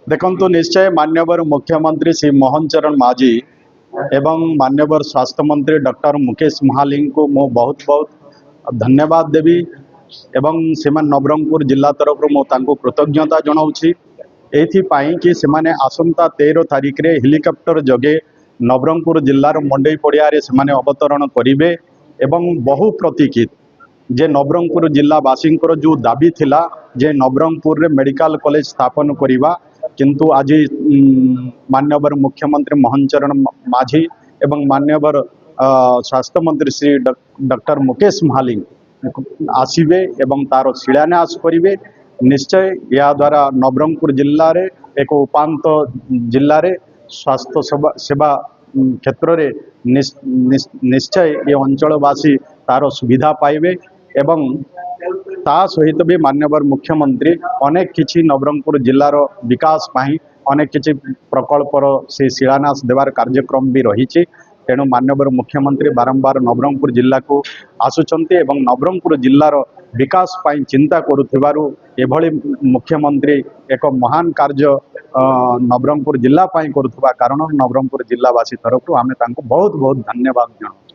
देखंतु निश्चय मान्यवर मुख्यमंत्री श्री मोहन चरण माझी एवं मान्यवर स्वास्थ्य मंत्री डॉक्टर मुकेश महालिंग को मो बहुत बहुत धन्यवाद देवी एवं सेमान नवरंगपुर जिला तरफ मो तांको कृतज्ञता जनाऊँगी एथिपाई कि सेमाने आसंता 13 तारिख रे हेलिकॉप्टर जगे नवरंगपुर जिलार मंडई पड़िया रे सेमाने अवतरण करिवे एवं बहु प्रतीक्षित जे नवरंगपुर जिलावासी जो दाबी थिला जे नवरंगपुर रे मेडिकल कॉलेज स्थापन करिवा किंतु आज मान्यवर मुख्यमंत्री मोहन चरण माझी एवं मान्यवर स्वास्थ्य मंत्री श्री डॉक्टर मुकेश महालिंग आसवे एवं तार शिलान्यास करेंगे। निश्चय या द्वारा नवरंगपुर जिले में एक उपांत जिले में स्वास्थ्य सेवा क्षेत्र में निश्चय ये अंचलवासी तार सुविधा पाइबे एवं ता सहित भी मान्यवर मुख्यमंत्री अनेक किछि नवरंगपुर जिलार विकास पाई अनेक किछि प्रकल्पर से शिलान्यास देवार कार्यक्रम भी रही। तेणु मान्यवर मुख्यमंत्री बारंबार नवरंगपुर जिला को आसुचंती एवं नवरंगपुर जिलार विकास पाई चिंता करुथिबारु एभली मुख्यमंत्री एक महान कार्य नवरंगपुर जिला पाई करुथबा कारण नवरंगपुर जिलावासी तरफ आमे तांको बहुत बहुत धन्यवाद जणाऊ।